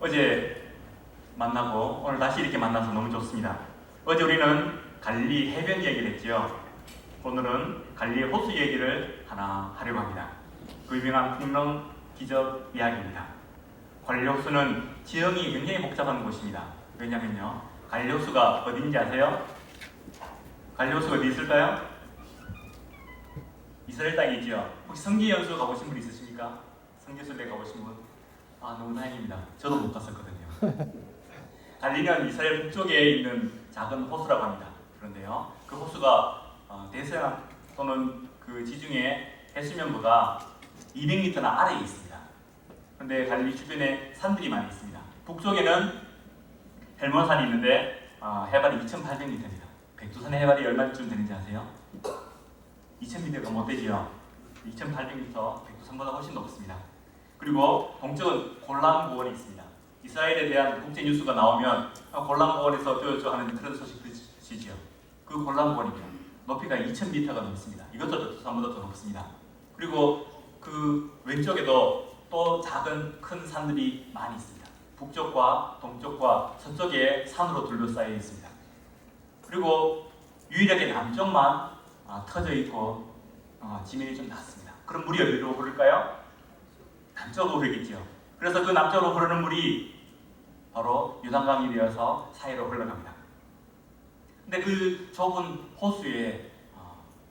어제 만나고 오늘 다시 이렇게 만나서 너무 좋습니다. 어제 우리는 갈릴리 해변 얘기를 했지요. 오늘은 갈릴리 호수 얘기를 하나 하려고 합니다. 그 유명한 풍랑 기적 이야기입니다. 갈릴리 호수는 지형이 굉장히 복잡한 곳입니다. 왜냐면요, 갈릴리 호수가 어딘지 아세요? 갈릴리 호수가 어디 있을까요? 이스라엘 땅에 있지요. 혹시 성지 연수 가보신 분 있으십니까? 성지순례 가보신 분? 아, 너무 다행입니다. 저도 못 갔었거든요. 갈릴리는 이스라엘 북쪽에 있는 작은 호수라고 합니다. 그런데요, 그 호수가 대서양 또는 그 지중해 해수면보다 200m나 아래에 있습니다. 그런데 갈릴리 주변에 산들이 많이 있습니다. 북쪽에는 헬몬산이 있는데 해발이 2,800m입니다. 백두산의 해발이 얼마쯤 되는지 아세요? 2,000m가 못 되지요. 2,800m, 백두산보다 훨씬 높습니다. 그리고 동쪽은 골란고원이 있습니다. 이스라엘에 대한 국제 뉴스가 나오면 골란고원에서 어쩌고저쩌고 하는 그런 소식 들으시죠. 그 골란고원입니다. 높이가 2,000m가 넘습니다. 이것도 백두산보다 더 높습니다. 그리고 그 왼쪽에도 또 작은 큰 산들이 많이 있습니다. 북쪽과 동쪽과 서쪽에 산으로 둘러싸여 있습니다. 그리고 유일하게 남쪽만 터져 있고 지면이 좀 낮습니다. 그럼 물이 어디로 흐를까요? 남쪽으로 흐르겠죠. 그래서 그 남쪽으로 흐르는 물이 바로 요단강이 되어서 사이로 흘러갑니다. 근데 그 좁은 호수의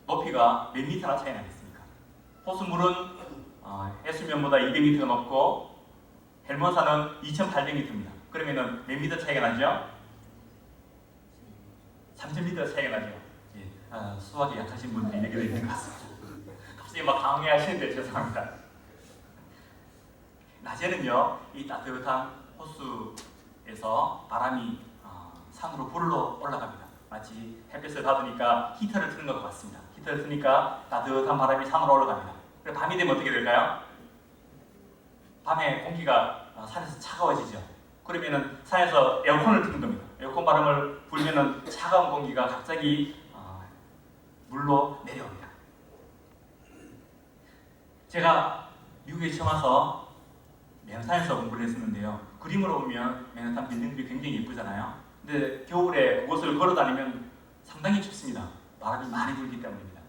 높이가 몇 미터나 차이 나겠습니까? 호수물은 해수면보다 200m가 높고 헬몬산은 2,800m입니다. 그러면은 몇 미터 차이가 나죠? 3,000m 차이가 나죠. 예, 수학이 약하신 분들이 이렇게 되는 것 같습니다. 갑자기 막 강의하시는데 죄송합니다. 낮에는요, 이 따뜻한 호수에서 바람이 산으로 불러 올라갑니다. 마치 햇빛을 받으니까 히터를 트는 것 같습니다. 히터를 트니까 따뜻한 바람이 산으로 올라갑니다. 그리고 밤이 되면 어떻게 될까요? 밤에 공기가 산에서 차가워지죠. 그러면은 산에서 에어컨을 트는 겁니다. 에어컨 바람을 불면은 차가운 공기가 갑자기 물로 내려옵니다. 제가 미국에 처음 와서 맨하탄에서 공부를 했었는데요. 그림으로 보면 맨하탄 빌딩들이 굉장히 예쁘잖아요. 근데 겨울에 그곳을 걸어 다니면 상당히 춥습니다. 바람이 많이 불기 때문입니다.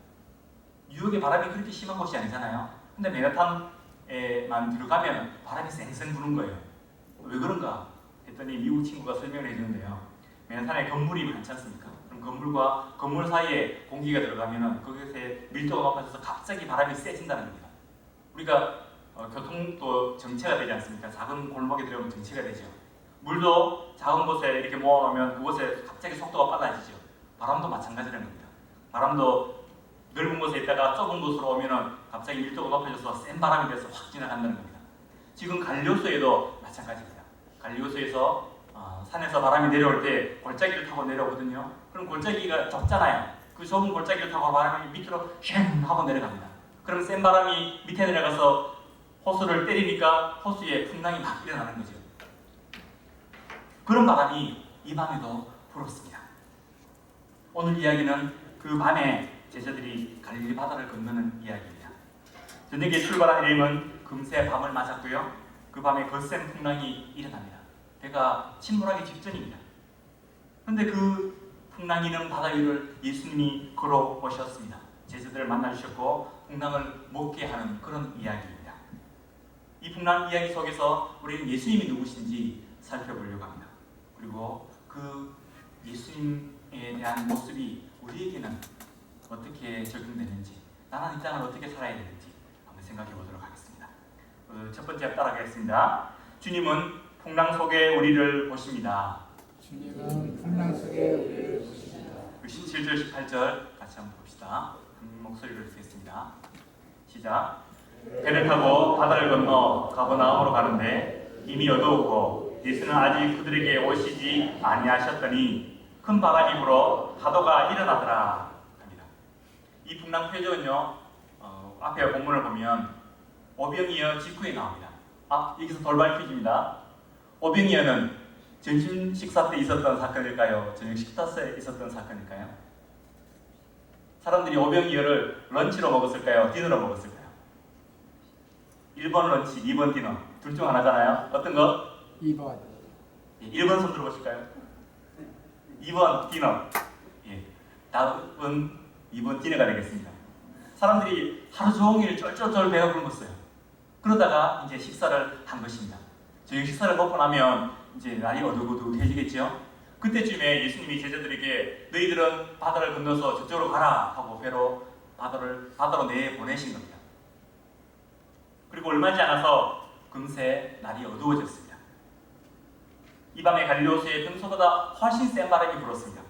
뉴욕의 바람이 그렇게 심한 곳이 아니잖아요. 근데 맨하탄에만 들어가면 바람이 쌩쌩 부는 거예요. 왜 그런가 했더니 미국 친구가 설명을 해주는데요. 맨하탄에 건물이 많지 않습니까? 그럼 건물과 건물 사이에 공기가 들어가면 그것에 밀도가 높아져서 갑자기 바람이 세진다는 겁니다. 우리가 교통도 정체가 되지 않습니까? 작은 골목에 들어오면 정체가 되죠. 물도 작은 곳에 이렇게 모아놓으면 그곳에 갑자기 속도가 빨라지죠. 바람도 마찬가지라는 겁니다. 바람도 넓은 곳에 있다가 좁은 곳으로 오면 갑자기 밀도가 높아져서 센 바람이 돼서 확 지나간다는 겁니다. 지금 갈릴리 호수에도 마찬가지입니다. 갈릴리 호수에서 산에서 바람이 내려올 때 골짜기를 타고 내려오거든요. 그럼 골짜기가 좁잖아요. 그 좁은 골짜기를 타고 바람이 밑으로 쉥 하고 내려갑니다. 그럼 센 바람이 밑에 내려가서 호수를 때리니까 호수에 풍랑이 막 일어나는 거죠. 그런 바람이 이 밤에도 불었습니다. 오늘 이야기는 그 밤에 제자들이 갈릴리 바다를 건너는 이야기입니다. 저녁에 출발한 이름은 금세 밤을 맞았고요. 그 밤에 거센 풍랑이 일어납니다. 배가 침몰하기 직전입니다. 그런데 그 풍랑이 있는 바다 위를 예수님이 걸어오셨습니다. 제자들을 만나주셨고 풍랑을 먹게 하는 그런 이야기입니다. 이 풍랑 이야기 속에서 우리는 예수님이 누구신지 살펴보려고 합니다. 그리고 그 예수님에 대한 모습이 우리에게는 어떻게 적용되는지, 나는 이 땅을 어떻게 살아야 되는지 한번 생각해 보도록 하겠습니다. 첫 번째 따라가겠습니다. 주님은 풍랑 속에 우리를 보십니다. 주님은 풍랑 속에 우리를 보십니다. 17절, 18절 같이 한번 봅시다. 목소리로 읽겠습니다. 시작. 배를 타고 바다를 건너 가버나움으로 가는데 이미 어두웠고 예수는 아직 그들에게 오시지 아니하셨더니 큰 바람이 불어 파도가 일어나더라 합니다. 이 풍랑 표적은요, 앞에 본문을 보면 오병이어 직후에 나옵니다. 여기서 돌발 퀴즈입니다. 오병이어는 점심 식사 때 있었던 사건일까요? 저녁 식사 때 있었던 사건일까요? 사람들이 오병이어를 런치로 먹었을까요? 디너로 먹었을까요? 1번 런치, 2번 디너 둘 중 하나잖아요. 어떤 거? 2번. 예, 1번 손 들어보실까요? 2번 디너. 예, 답은 2번 디너가 되겠습니다. 사람들이 하루 종일 쫄쫄쫄 배가 굶었어요. 그러다가 이제 식사를 한 것입니다. 저녁 식사를 먹고 나면 이제 날이 어둑어둑해지겠죠. 그때쯤에 예수님이 제자들에게 너희들은 바다를 건너서 저쪽으로 가라 하고 배로 바다로 내보내신 겁니다. 그리고 얼마 지지 않아서 금세 날이 어두워졌습니다. 이 밤에 갈릴리호수에 평소보다 훨씬 센 바람이 불었습니다.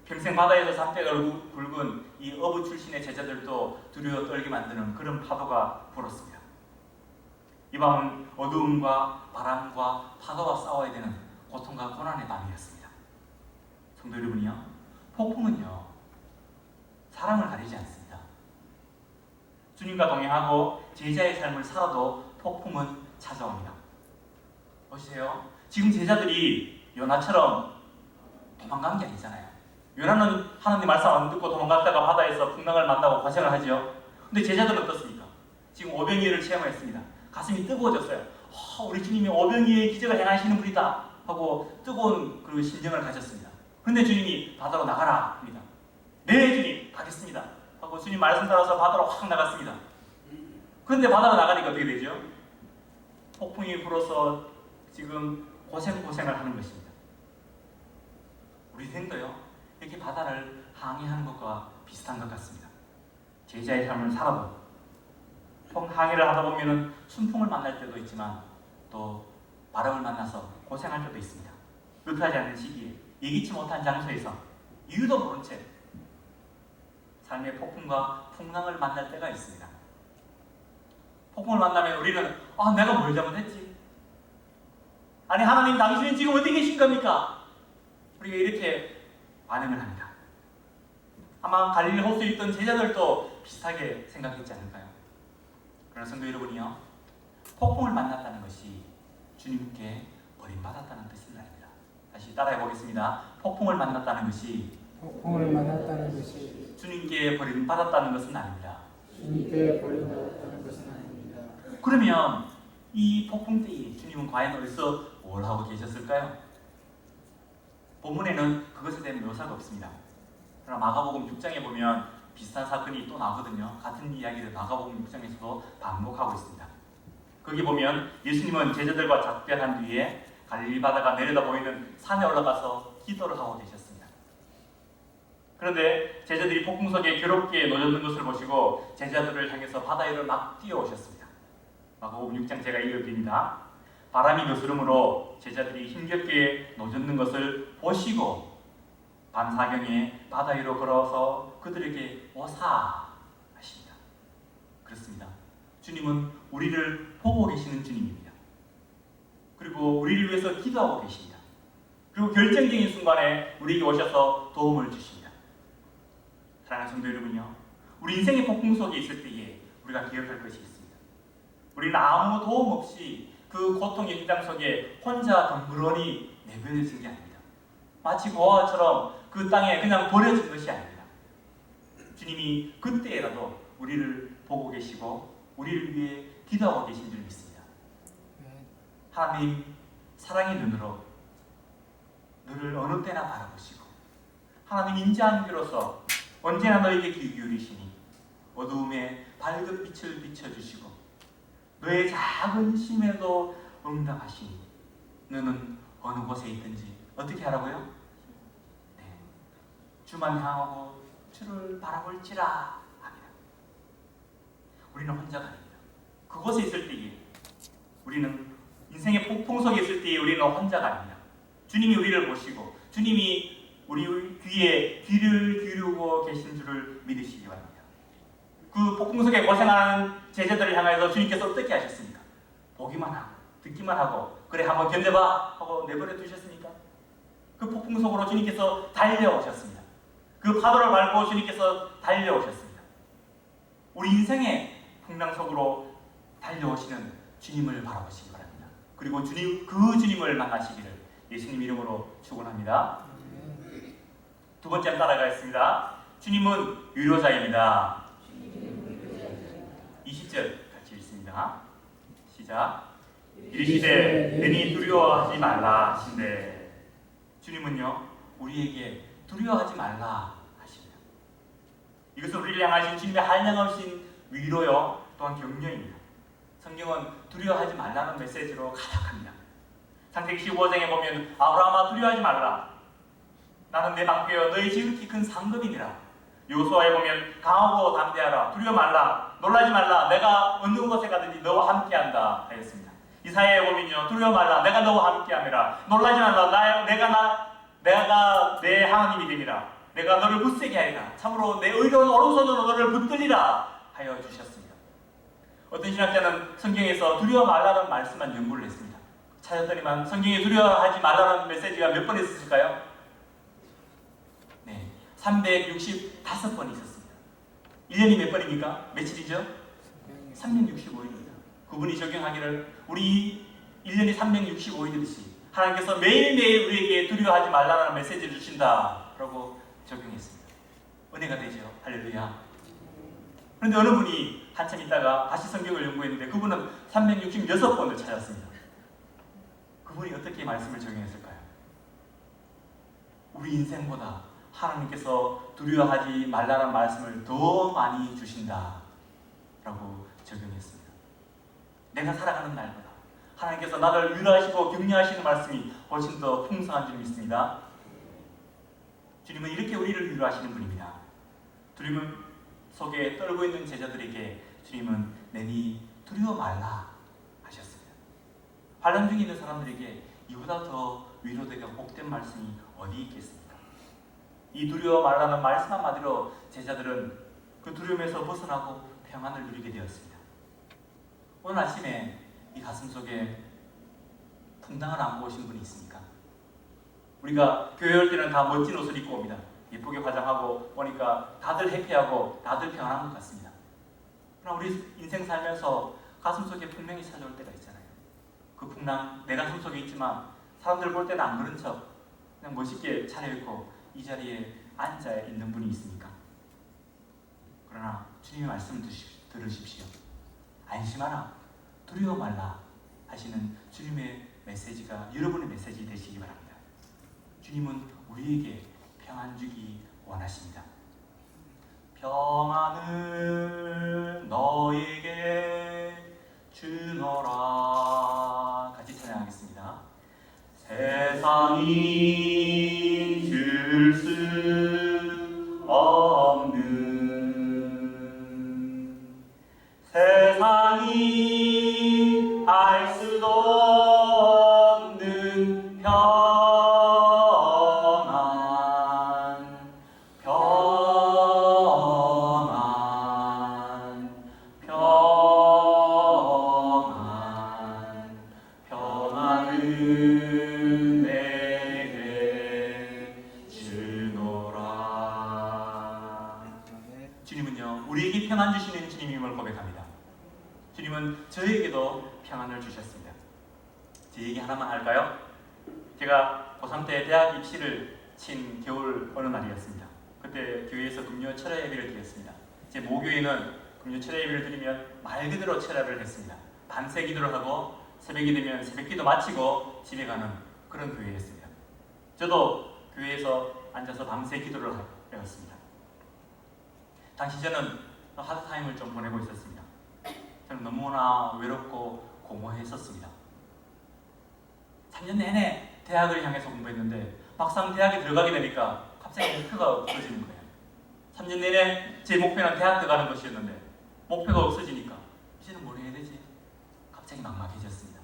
평생 바다에서 잔대가 굵은 이 어부 출신의 제자들도 두려워 떨게 만드는 그런 파도가 불었습니다. 이 밤은 어두움과 바람과 파도와 싸워야 되는 고통과 고난의 밤이었습니다. 성도 여러분이요, 폭풍은요 사랑을 가리지 않습니다. 주님과 동행하고 제자의 삶을 살아도 폭풍은 찾아옵니다. 보세요. 지금 제자들이 요나처럼 도망간 게 아니잖아요. 요나는 하나님 말씀 안 듣고 도망갔다가 바다에서 풍랑을 만나고 고생을 하죠. 근데 제자들은 어떻습니까? 지금 오병이어를 체험했습니다. 가슴이 뜨거워졌어요. 우리 주님이 오병이어의 기적을 행하시는 분이다 하고 뜨거운 그 심정을 가졌습니다. 그런데 주님이 바다로 나가라 합니다. 네 주님 가겠습니다 하고 주님 말씀 따라서 바다로 확 나갔습니다. 그런데 바다로 나가니까 어떻게 되죠? 폭풍이 불어서 지금 고생을 하는 것입니다. 우리 인생도요 이렇게 바다를 항해하는 것과 비슷한 것 같습니다. 제자의 삶을 살아도 항해를 하다 보면 순풍을 만날 때도 있지만 또 바람을 만나서 고생할 때도 있습니다. 뜻하지 않는 시기에 예기치 못한 장소에서 이유도 모른 채 삶의 폭풍과 풍랑을 만날 때가 있습니다. 폭풍을 만나면 우리는 내가 뭘 잘못했지? 아니 하나님 당신은 지금 어디 계신 겁니까? 우리가 이렇게 반응을 합니다. 아마 갈릴리 호수에 있던 제자들도 비슷하게 생각했지 않을까요? 그러나 성도 여러분이요, 폭풍을 만났다는 것이 주님께 버림받았다는 뜻은 아닙니다. 다시 따라해 보겠습니다. 폭풍을 만났다는 것이 주님께 버림받았다는 것은 아닙니다. 주님께 버림받았다는 것은 아닙니다. 그러면 이 폭풍 때에 주님은 과연 어디서 뭘 하고 계셨을까요? 본문에는 그것에 대한 묘사가 없습니다. 그러나 마가복음 6장에 보면 비슷한 사건이 또 나오거든요. 같은 이야기를 마가복음 6장에서도 반복하고 있습니다. 거기 보면 예수님은 제자들과 작별한 뒤에 갈릴리 바다가 내려다 보이는 산에 올라가서 기도를 하고 계셨습니다. 그런데 제자들이 폭풍 속에 괴롭게 놓여있는 것을 보시고 제자들을 향해서 바다 위를 막 뛰어오셨습니다. 마가복음 6장 제가 읽어드립니다. 바람이 거스름으로 제자들이 힘겹게 놓여있는 것을 보시고 밤사경에 바다 위로 걸어서 그들에게 오사 하십니다. 그렇습니다. 주님은 우리를 보고 계시는 주님입니다. 그리고 우리를 위해서 기도하고 계십니다. 그리고 결정적인 순간에 우리에게 오셔서 도움을 주십니다. 사랑하는 성도 여러분요, 우리 인생의 폭풍 속에 있을 때에 우리가 기억할 것이 있습니다. 우리는 아무 도움 없이 그 고통의 현장 속에 혼자 덩그러니 내버려진 게 아닙니다. 마치 노아처럼 그 땅에 그냥 버려진 것이 아닙니다. 주님이 그때라도 우리를 보고 계시고 우리를 위해 기도하고 계신 줄 믿습니다. 하나님 사랑의 눈으로 너를 어느 때나 바라보시고 하나님 인자한 귀로서 언제나 너에게 귀 기울이시니 어두움에 밝은 빛을 비춰주시고 너의 작은 심에도 응답하시니 너는 어느 곳에 있든지 어떻게 하라고요? 네, 주만 향하고 주를 바라볼지라 합니다. 우리는 혼자가 아닙니다. 그곳에 있을 때에 우리는 인생의 폭풍 속에 있을 때에 우리는 혼자가 아닙니다. 주님이 우리를 보시고 주님이 우리 귀에 귀를 기울이고 계신 줄을 믿으시기 바랍니다. 그 폭풍 속에 고생하는 제자들을 향해서 주님께서 어떻게 하셨습니까? 보기만 하고 듣기만 하고 그래 한번 견뎌봐 하고 내버려 두셨습니까? 그 폭풍 속으로 주님께서 달려오셨습니다. 그 파도를 밟고 주님께서 달려오셨습니다. 우리 인생의 풍랑 속으로 달려오시는 주님을 바라보시기 바랍니다. 그리고 그 주님을 만나시기를 예수님 이름으로 축원합니다. 두 번째 따라가겠습니다. 주님은 위로자입니다. 20절 같이 읽습니다. 시작. 이르시되 너희 두려워하지 말라 하신대. 주님은요 우리에게 두려워하지 말라 하십니다. 이것은 우리를 향하신 주님의 한량없인 위로요 또한 격려입니다. 성경은 두려워하지 말라는 메시지로 가득합니다. 창세기 15장에 보면 아브라함아 두려워하지 말라. 나는 내 방패여 너희 지극히 큰 상급이니라. 요수아에 보면 강하고 담대하라. 두려워 말라. 놀라지 말라. 내가 어느 곳에 가든지 너와 함께한다 하였습니다. 이사야에 보면요 두려워 말라. 내가 너와 함께함이라. 놀라지 말라. 내가 내 하나님이 됨이라. 내가 너를 굳세게 하리라. 참으로 내 의로운 오른손으로 너를 붙들리라 하여 주셨습니다. 어떤 신학자는 성경에서 두려워 말라는 말씀만 연구를 했습니다. 찾았더니만 성경에 두려워하지 말라는 메시지가 몇 번 있었을까요? 네, 365번 있었습니다. 1년이 몇 번입니까? 며칠이죠? 365일입니다. 그분이 적용하기를 우리 1년이 365일이듯이 하나님께서 매일매일 우리에게 두려워하지 말라는 메시지를 주신다라고 적용했습니다. 은혜가 되죠. 할렐루야. 그런데 어느 분이 한참 있다가 다시 성경을 연구했는데 그분은 366번을 찾았습니다. 그분이 어떻게 말씀을 적용했을까요? 우리 인생보다 하나님께서 두려워하지 말라는 말씀을 더 많이 주신다 라고 적용했습니다. 내가 살아가는 날보다 하나님께서 나를 위로하시고 격려하시는 말씀이 훨씬 더 풍성한 줄 믿습니다. 주님은 이렇게 우리를 위로하시는 분입니다. 두려움 속에 떨고 있는 제자들에게 주님은 내니 두려워 말라 하셨습니다. 환난 중에 있는 사람들에게 이보다 더 위로되고 복된 말씀이 어디 있겠습니까? 이 두려워 말라는 말씀 한마디로 제자들은 그 두려움에서 벗어나고 평안을 누리게 되었습니다. 오늘 아침에 이 가슴 속에 풍랑을 안고 오신 분이 있습니까? 우리가 교회 올 때는 다 멋진 옷을 입고 옵니다. 예쁘게 화장하고 오니까 다들 해피하고 다들 평안한 것 같습니다. 그러나 우리 인생 살면서 가슴 속에 풍랑이 찾아올 때가 있잖아요. 그 풍랑 내 가슴 속에 있지만 사람들 볼 때는 안 그런 척 그냥 멋있게 차려입고 이 자리에 앉아 있는 분이 있습니까? 그러나 주님의 말씀을 들으십시오. 안심하라, 두려워 말라 하시는 주님의 메시지가 여러분의 메시지 되시기 바랍니다. 주님은 우리에게 평안 주기 원하십니다. 평안을 너에게 주노라. 같이 찬양하겠습니다. 세상이 줄 수 없는 세상이 알 수도 없는 평안 평안을 내게 주노라. 주님은요 우리에게 평안 주시는 주님임을 고백합니다. 주님은 저에게도 평안을 주셨습니다. 제 얘기 하나만 할까요? 제가 고3 때 대학 입시를 친 겨울 어느 날이었습니다. 그때 교회에서 금요 철야 예배를 드렸습니다. 제 모교에는 금요 철야 예배를 드리면 말 그대로 철야를 했습니다. 밤새 기도를 하고 새벽이 되면 새벽기도 마치고 집에 가는 그런 교회였습니다. 저도 교회에서 앉아서 밤새 기도를 해왔습니다. 당시 저는 하드타임을 좀 보내고 있었습니다. 저는 너무나 외롭고 공허했었습니다. 3년 내내 대학을 향해서 공부했는데 막상 대학에 들어가게 되니까 갑자기 목표가 없어지는 거예요. 3년 내내 제 목표는 대학 들어가는 것이었는데 목표가 없어지니까 이제는 뭘 해야 되지? 갑자기 막막해졌습니다.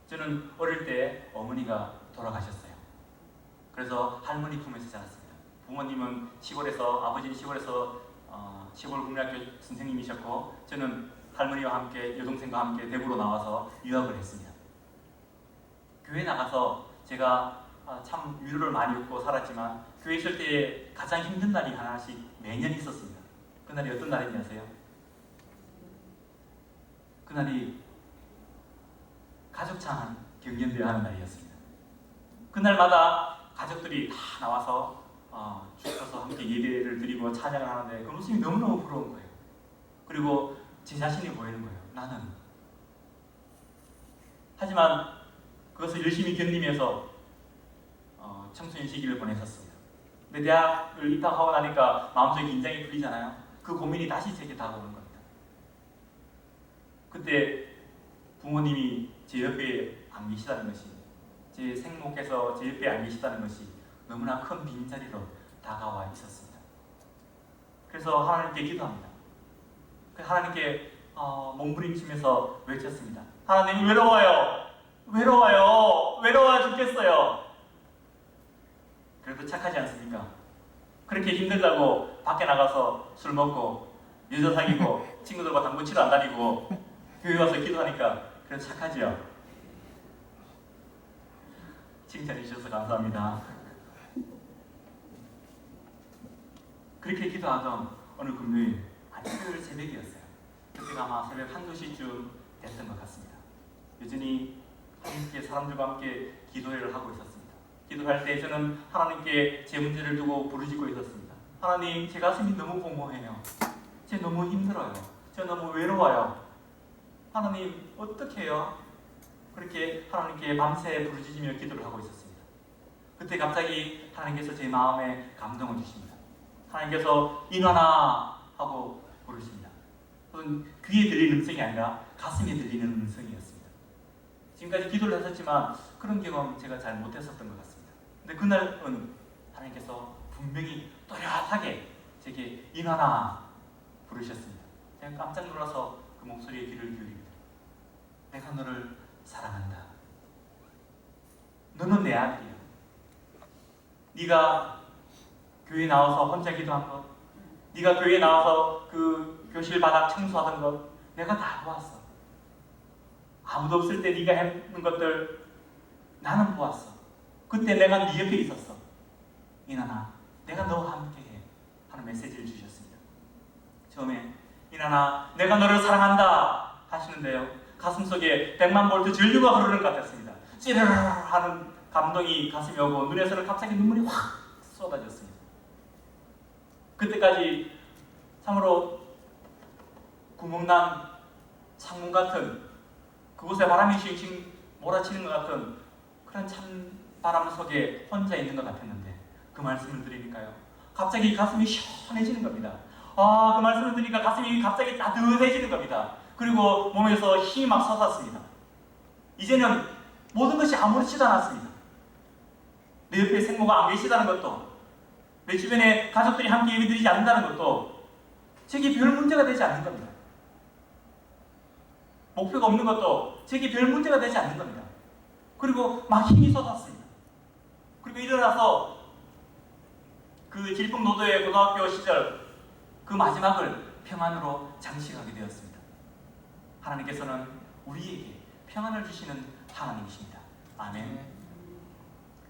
저는 어릴 때 어머니가 돌아가셨어요. 그래서 할머니 품에서 자랐습니다. 부모님은 시골에서, 아버지는 시골에서 시골 국민학교 선생님이셨고 저는 할머니와 함께 여동생과 함께 대구로 나와서 유학을 했습니다. 교회 나가서 제가 참 위로를 많이 얻고 살았지만 교회 있을 때 가장 힘든 날이 하나씩 매년 있었습니다. 그날이 어떤 날인지 아세요? 그날이 가족창 경연대회 하는 날이었습니다. 그날마다 가족들이 다 나와서 주셔서 함께 예배를 드리고 찬양을 하는데 그 모습이 너무너무 부러운 거예요. 그리고 제 자신이 보이는 거예요. 나는 하지만 그것을 열심히 견디면서 청소년 시기를 보냈었습니다. 근데 대학을 입학하고 나니까 마음속에 긴장이 풀리잖아요. 그 고민이 다시 제게 다가오는 겁니다. 그때 부모님이 제 옆에 안 계시다는 것이, 제 생모께서 제 옆에 안 계시다는 것이 너무나 큰 빈자리로 다가와 있었습니다. 그래서 하나님께 기도합니다. 하나님께 몸부림치면서 외쳤습니다. 하나님, 외로워요. 외로워 죽겠어요. 그래도 착하지 않습니까? 그렇게 힘들다고 밖에 나가서 술 먹고 여자 사귀고 친구들과 당구 치러 안 다니고 교회 와서 기도하니까 그래도 착하지요? 칭찬해 주셔서 감사합니다. 그렇게 기도하던 어느 금요일, 토요일 새벽이었어요. 그때가 아마 새벽 1~2시쯤 됐던 것 같습니다. 여전히 함께 사람들과 함께 기도회를 하고 있었습니다. 기도할 때 저는 하나님께 제 문제를 두고 부르짖고 있었습니다. 하나님, 제 가슴이 너무 공허해요. 제 너무 힘들어요. 저 너무 외로워요. 하나님, 어떻게 해요? 그렇게 하나님께 밤새 부르짖으며 기도를 하고 있었습니다. 그때 갑자기 하나님께서 제 마음에 감동을 주십니다. 하나님께서 인원아 하고 부르십니다. 그건 귀에 들리는 음성이 아니라 가슴에 들리는 음성이었습니다. 지금까지 기도를 했었지만 그런 경험 제가 잘 못했었던 것 같습니다. 근데 그날은 하나님께서 분명히 또렷하게 제게 인원아 부르셨습니다. 제가 깜짝 놀라서 그 목소리에 귀를 기울입니다. 내가 너를 사랑한다. 너는 내 아들이야. 네가 교회에 나와서 혼자 기도한 것, 네가 교회에 나와서 그 교실 바닥 청소하던 것 내가 다 보았어. 아무도 없을 때 네가 했는 것들 나는 보았어. 그때 내가 네 옆에 있었어. 인하나, 내가 너와 함께해 하는 메시지를 주셨습니다. 처음에 인하나, 내가 너를 사랑한다 하시는데요, 가슴속에 100만 볼트 전류가 흐르는 것 같았습니다. 찌르르 하는 감동이 가슴에 오고 눈에서는 갑자기 눈물이 확 쏟아졌습니다. 그때까지 참으로 구멍난 창문 같은, 그곳에 바람이 싱싱 몰아치는 것 같은 그런 찬바람 속에 혼자 있는 것 같았는데, 그 말씀을 드리니까요, 갑자기 가슴이 시원해지는 겁니다. 그 말씀을 드리니까 가슴이 갑자기 따뜻해지는 겁니다. 그리고 몸에서 힘이 막 솟았습니다. 이제는 모든 것이 아무렇지도 않았습니다. 내 옆에 생모가 안 계시다는 것도, 내 주변에 가족들이 함께 예배드리지 않는다는 것도 제게 별 문제가 되지 않는 겁니다. 목표가 없는 것도 제게 별 문제가 되지 않는 겁니다. 그리고 막 힘이 쏟았습니다. 그리고 일어나서 그 질풍노도의 고등학교 시절 그 마지막을 평안으로 장식하게 되었습니다. 하나님께서는 우리에게 평안을 주시는 하나님이십니다. 아멘.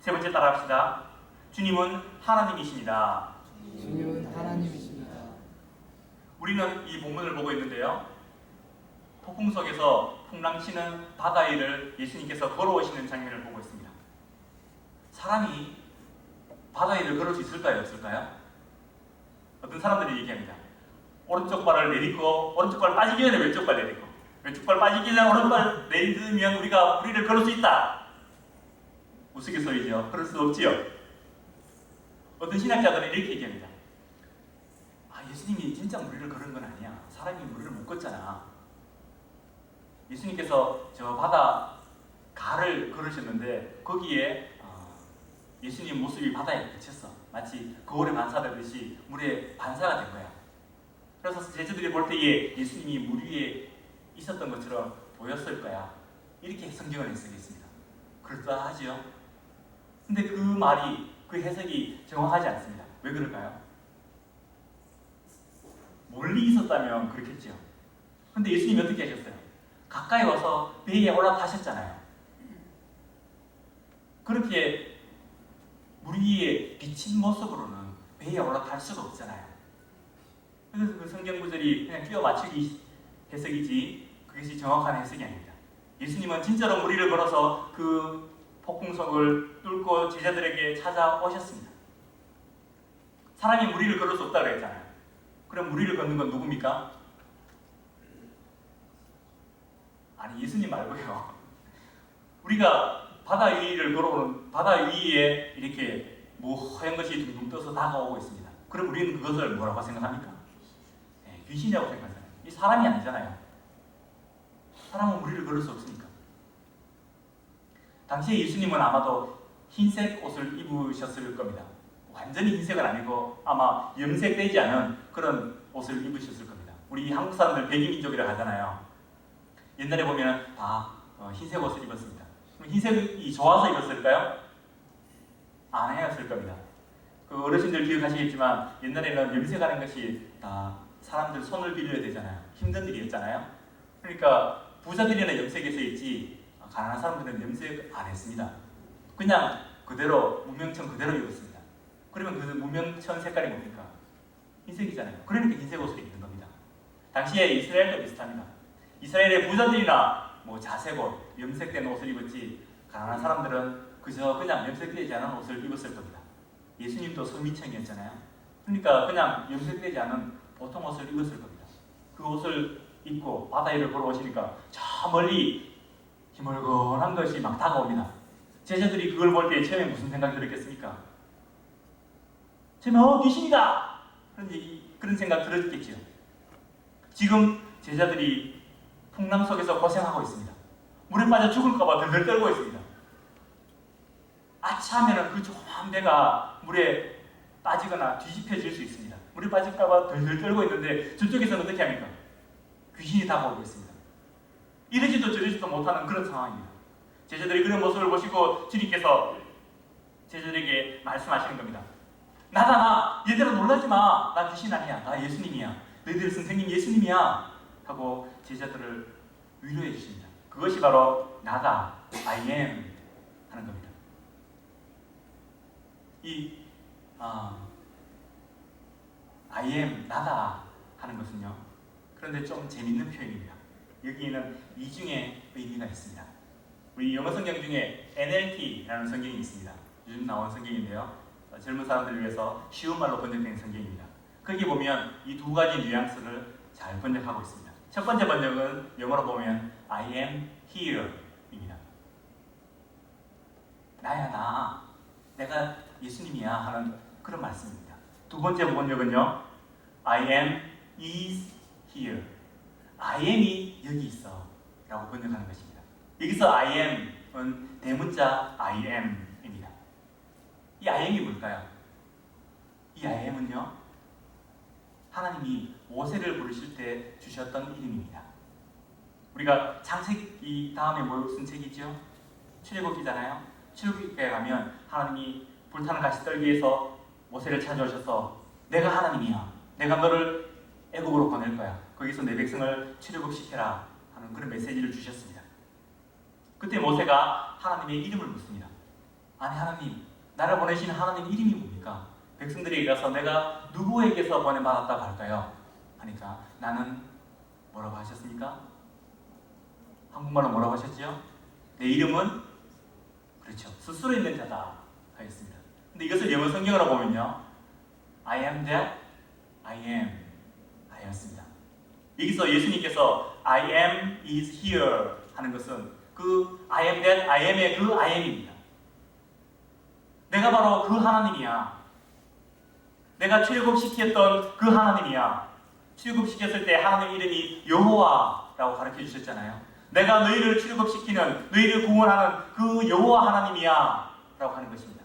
세 번째 따라합시다. 주님은 하나님이십니다. 주님은 하나님이십니다. 우리는 이 본문을 보고 있는데요, 폭풍 속에서 풍랑치는 바다 위를 예수님께서 걸어오시는 장면을 보고 있습니다. 사람이 바다 위를 걸을 수 있을까요? 없을까요? 어떤 사람들이 얘기합니다. 오른쪽 발을 내딛고 오른쪽 발 빠지기 전에 왼쪽 발 내딛고 왼쪽 발 빠지기 전에 오른쪽 발 내딛으면 우리가 우리를 걸을 수 있다. 우스갯소리죠. 그럴 수 없지요. 어떤 신학자들은 이렇게 얘기합니다. 예수님이 진짜 무리를 걸은 건 아니야. 사람이 무리를 못 걷잖아. 예수님께서 저 바다 가를 걸으셨는데 거기에 예수님 모습이 바다에 비쳤어. 마치 거울에 반사되듯이 물에 반사가 된 거야. 그래서 제자들이 볼 때에 예수님이 물 위에 있었던 것처럼 보였을 거야. 이렇게 성경을 해석했습니다. 그럴듯하지요? 근데 그 말이, 그 해석이 정확하지 않습니다. 왜 그럴까요? 멀리 있었다면 그렇겠죠. 근데 예수님이 어떻게 하셨어요? 가까이 와서 배에 올라타셨잖아요. 그렇게 물 위에 비친 모습으로는 배에 올라탈 수가 없잖아요. 그래서 그 성경 구절이 그냥 끼워 맞추기 해석이지 그것이 정확한 해석이 아닙니다. 예수님은 진짜로 물 위를 걸어서 그 폭풍석을 뚫고 제자들에게 찾아오셨습니다. 사람이 물 위를 걸을 수 없다고 했잖아요. 그럼 물 위를 걷는 건 누굽니까? 아니, 예수님 말고요. 우리가 바다 위를 걸어오는 바다 위에 이렇게 뭐 하얀 것이 둥둥 떠서 다가오고 있습니다. 그럼 우리는 그것을 뭐라고 생각합니까? 귀신이라고 생각하잖아요. 이 사람이 아니잖아요. 사람은 무리를 걸을 수 없으니까. 당시에 예수님은 아마도 흰색 옷을 입으셨을 겁니다. 완전히 흰색은 아니고 아마 염색되지 않은 그런 옷을 입으셨을 겁니다. 우리 한국 사람들 백이민족이라고 하잖아요. 옛날에 보면 다 흰색 옷을 입었습니다. 그럼 흰색이 좋아서 입었을까요? 아니었을 겁니다. 그 어르신들 기억하시겠지만 옛날에는 염색하는 것이 다 사람들 손을 빌려야 되잖아요. 힘든 일이었잖아요. 그러니까 부자들이나 염색해서 있지 가난한 사람들은 염색 안 했습니다. 그냥 그대로 무명천 그대로 입었습니다. 그러면 그 무명천 색깔이 뭡니까? 흰색이잖아요. 그러니까 흰색 옷을 입는 겁니다. 당시에 이스라엘도 비슷합니다. 이스라엘의 부자들이나 뭐 자색 옷, 염색된 옷을 입었지 가난한 사람들은 그저 그냥 염색되지 않은 옷을 입었을 겁니다. 예수님도 서민층이었잖아요. 그러니까 그냥 염색되지 않은 보통 옷을 입었을 겁니다. 그 옷을 입고 바다 위를 걸어오시니까 저 멀리 희멀건한 것이 막 다가옵니다. 제자들이 그걸 볼 때 처음에 무슨 생각이 들었겠습니까? 처음에 귀신이다! 그런 생각 들었겠지요. 지금 제자들이 풍랑 속에서 고생하고 있습니다. 물에 빠져 죽을까봐 덜덜 떨고 있습니다. 아차하면 그 조그만 배가 물에 빠지거나 뒤집혀질 수 있습니다. 물에 빠질까봐 덜덜 떨고 있는데 저쪽에서는 어떻게 합니까? 귀신이 다가오고 있습니다. 이러지도 저러지도 못하는 그런 상황입니다. 제자들이 그런 모습을 보시고 주님께서 제자들에게 말씀하시는 겁니다. 나다 얘들아 놀라지 마. 나 귀신 아니야. 나 예수님이야. 너희들 선생님 예수님이야. 하고 제자들을 위로해 주십니다. 그것이 바로 나다 I am 하는 겁니다. 이 I am 나다 하는 것은요. 그런데 좀 재밌는 표현입니다. 여기에는 이중의 의미가 있습니다. 우리 영어 성경 중에 NLT라는 성경이 있습니다. 요즘 나온 성경인데요. 젊은 사람들을 위해서 쉬운 말로 번역된 성경입니다. 거기 보면 이 두 가지 뉘앙스를 잘 번역하고 있습니다. 첫 번째 번역은 영어로 보면 I am here 입니다. 나야 나. 내가 예수님이야 하는 그런 말씀입니다. 두 번째 번역은요. I am is here. I am이 여기 있어 라고 번역하는 것입니다. 여기서 I am은 대문자 I am입니다. 이 I am이 뭘까요? 이 I am은요. 하나님이 모세를 부르실 때 주셨던 이름입니다. 우리가 창세기 다음에 무슨 책이죠? 출애굽기잖아요. 출애굽기에 가면 하나님이 불타는 가시떨기에서 모세를 찾아오셔서 내가 하나님이야. 내가 너를 애굽으로 보낼 거야. 거기서 내 백성을 출애굽시켜라 하는 그런 메시지를 주셨습니다. 그때 모세가 하나님의 이름을 묻습니다. 아니 하나님, 나를 보내신 하나님 이름이 뭡니까? 백성들에게 가서 내가 누구에게서 보내받았다고 할까요? 하니까 나는 뭐라고 하셨습니까? 한국말로 뭐라고 하셨지요? 내 이름은 그렇죠. 스스로 있는 자다 하였습니다. 근데 이것을 영어 성경으로 보면요. I am that I am 하였습니다. 여기서 예수님께서 I am is here 하는 것은 그 I am that I am의 그 I am입니다. 내가 바로 그 하나님이야. 내가 출애굽시켰던 그 하나님이야. 출애굽시켰을 때 하나님 이름이 여호와라고 가르쳐 주셨잖아요. 내가 너희를 출애굽시키는 너희를 구원하는 그 여호와 하나님이야 라고 하는 것입니다.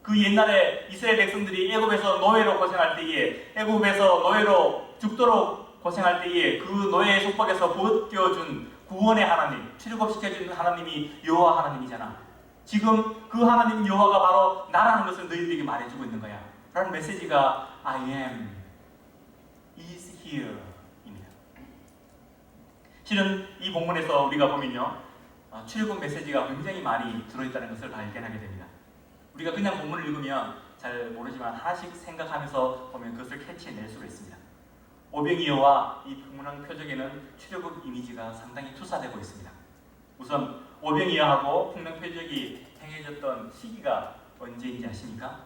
그 옛날에 이스라엘 백성들이 애굽에서 노예로 고생할 때에 애굽에서 노예로 죽도록 고생할 때에 그 노예의 속박에서 벗겨준 구원의 하나님, 출애굽시켜준 하나님이 여호와 하나님이잖아. 지금 그 하나님 여호와가 바로 나라는 것을 너희들에게 말해주고 있는 거야 라는 메시지가 I am is here 입니다. 실은 이 본문에서 우리가 보면요, 출애굽 메시지가 굉장히 많이 들어있다는 것을 발견하게 됩니다. 우리가 그냥 본문을 읽으면 잘 모르지만 하나씩 생각하면서 보면 그것을 캐치해낼 수가 있습니다. 오병이어와 이 풍랑 표적에는 출애굽 이미지가 상당히 투사되고 있습니다. 우선 오병이어하고 풍랑 표적이 행해졌던 시기가 언제인지 아십니까?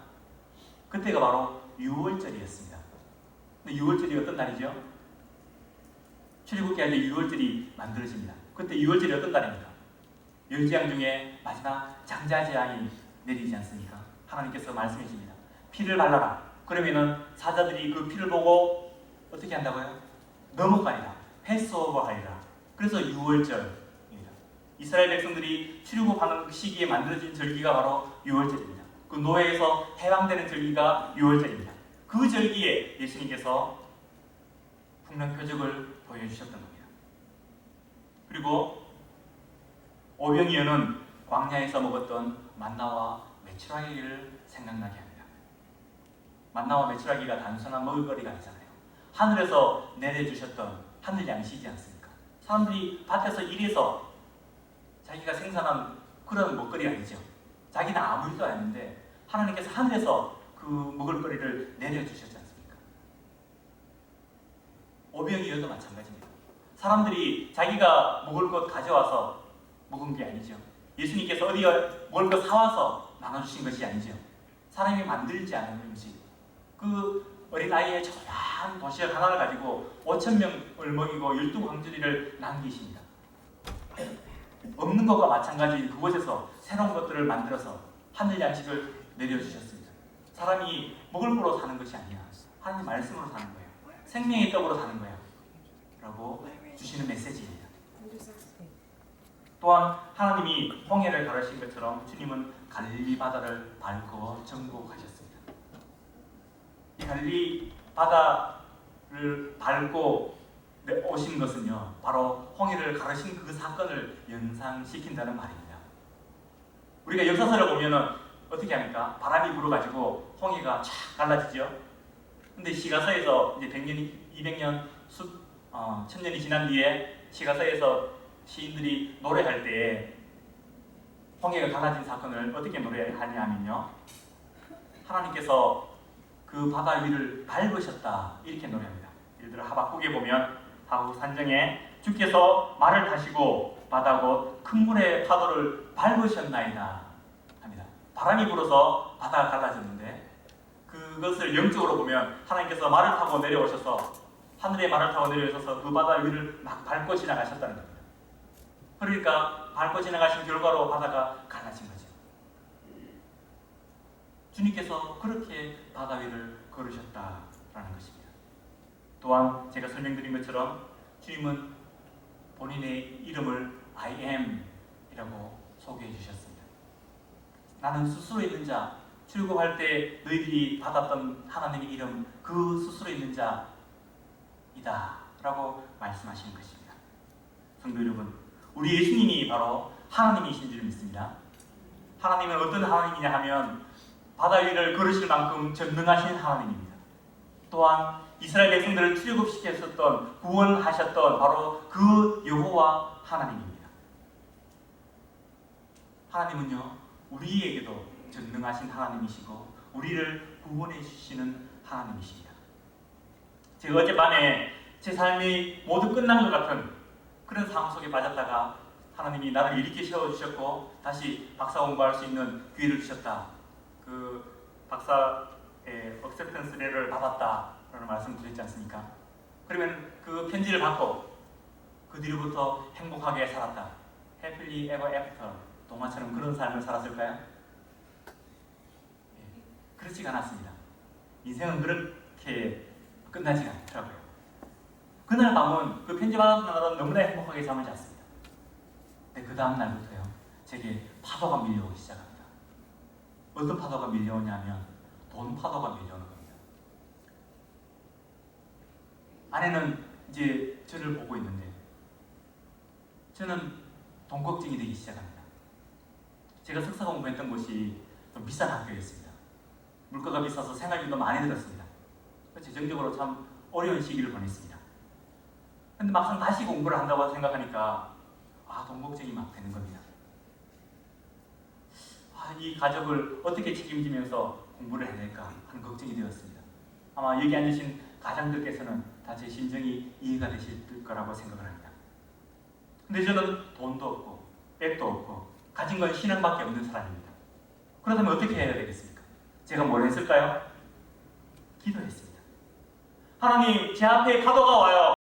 그때가 바로 6월절이었습니다. 근데 6월절이 어떤 날이죠? 출애굽기 할 때 6월절이 만들어집니다. 그때 6월절이 어떤 날입니까? 열 재앙 중에 마지막 장자재앙이 내리지 않습니까? 하나님께서 말씀해 주십니다. 피를 발라라. 그러면은 사자들이 그 피를 보고 어떻게 한다고요? 넘어가리라. 패스오버하리라. 그래서 6월절입니다. 이스라엘 백성들이 출애굽하는 그 시기에 만들어진 절기가 바로 6월절입니다. 그 노예에서 해방되는 절기가 6월절입니다. 그 절기에 예수님께서 풍랑 표적을 보여주셨던 겁니다. 그리고 오병이어는 광야에서 먹었던 만나와 메추라기를 생각나게 합니다. 만나와 메추라기가 단순한 먹을거리가 아니잖아요. 하늘에서 내려주셨던 하늘 양식이지 않습니까? 사람들이 밭에서 일해서 자기가 생산한 그런 먹거리가 아니죠. 자기는 아무 일도 아닌데 하나님께서 하늘에서 그 먹을거리를 내려주셨지 않습니까? 오병이어도 마찬가지입니다. 사람들이 자기가 먹을 것 가져와서 먹은 게 아니죠. 예수님께서 어디가 먹을 것 사와서 나눠주신 것이 아니죠. 사람이 만들지 않은 음식. 그 어린아이의 조그마한 도시락 하나를 가지고 5,000명을 먹이고 12광주리를 남기십니다. 없는 것과 마찬가지 그곳에서 새로운 것들을 만들어서 하늘 양식을 내려주셨습니다. 사람이 먹을 거로 사는 것이 아니야. 하나님 말씀으로 사는 거예요. 생명의 떡으로 사는 거야. 라고 주시는 메시지입니다. 또한 하나님이 홍해를 가르신 것처럼 주님은 갈릴리 바다를 밟고 정복하셨습니다. 이 갈릴리 바다를 밟고 오신 것은요, 바로 홍해를 가르신 그 사건을 연상시킨다는 말입니다. 우리가 역사서를 보면은 어떻게 합니까? 바람이 불어가지고 홍해가 쫙 갈라지죠. 근데 시가서에서 이제 100년, 200년, 1000년이 지난 뒤에 시가서에서 시인들이 노래할 때 홍해가 갈라진 사건을 어떻게 노래하냐면요, 하나님께서 그 바다 위를 밟으셨다 이렇게 노래합니다. 예를 들어 하박국에 보면 하박국 산정에 주께서 말을 타시고 바다 곧 큰 물의 파도를 밟으셨나이다 합니다. 바람이 불어서 바다가 갈라졌는데 그것을 영적으로 보면 하나님께서 말을 타고 내려오셔서 하늘에 말을 타고 내려오셔서 그 바다 위를 막 밟고 지나가셨다는 겁니다. 그러니까 밟고 지나가신 결과로 바다가 갈라진 거죠. 주님께서 그렇게 바다 위를 걸으셨다라는 것입니다. 또한 제가 설명드린 것처럼 주님은 본인의 이름을 I am 이라고 소개해 주셨습니다. 나는 스스로 있는 자, 출애굽할 때 너희들이 받았던 하나님의 이름, 그 스스로 있는 자이다 라고 말씀하시는 것입니다. 성도 여러분, 우리 예수님이 바로 하나님이신 줄 믿습니다. 하나님은 어떤 하나님이냐 하면 바다 위를 걸으실 만큼 전능하신 하나님입니다. 또한 이스라엘 백성들을 출애굽시켰었던, 구원하셨던 바로 그 여호와 하나님입니다. 하나님은요, 우리에게도 전능하신 하나님이시고 우리를 구원해 주시는 하나님이십니다. 제가 어젯밤에 제 삶이 모두 끝난 것 같은 그런 상황 속에 빠졌다가 하나님이 나를 일으켜 세워주셨고 다시 박사 공부할 수 있는 기회를 주셨다. 그 박사의 억셉턴스 레터를 받았다라는 말씀을 드렸지 않습니까? 그러면 그 편지를 받고 그 뒤로부터 행복하게 살았다. Happily ever after. 동화처럼 그런 삶을 살았을까요? 그렇지가 않았습니다. 인생은 그렇게 끝나지가 않더라고요. 그날 밤은 그 편지 받은 날은 너무나 행복하게 잠을 잤습니다. 근데 그 다음 날부터요, 제게 파도가 밀려오기 시작합니다. 어떤 파도가 밀려오냐면 돈 파도가 밀려오는 겁니다. 아내는 이제 저를 보고 있는데 저는 돈 걱정이 되기 시작합니다. 제가 석사 공부했던 곳이 좀 비싼 학교였습니다. 물가가 비싸서 생활비도 많이 들었습니다. 재정적으로 참 어려운 시기를 보냈습니다. 근데 막상 다시 공부를 한다고 생각하니까 돈 걱정이 막 되는 겁니다. 이 가족을 어떻게 책임지면서 공부를 해야 될까 하는 걱정이 되었습니다. 아마 여기 앉으신 가장들께서는 다 제 심정이 이해가 되실 거라고 생각을 합니다. 근데 저는 돈도 없고 백도 없고 가진 건 신앙밖에 없는 사람입니다. 그렇다면 어떻게 해야 되겠습니까? 제가 뭘 했을까요? 기도했습니다. 하나님, 제 앞에 파도가 와요.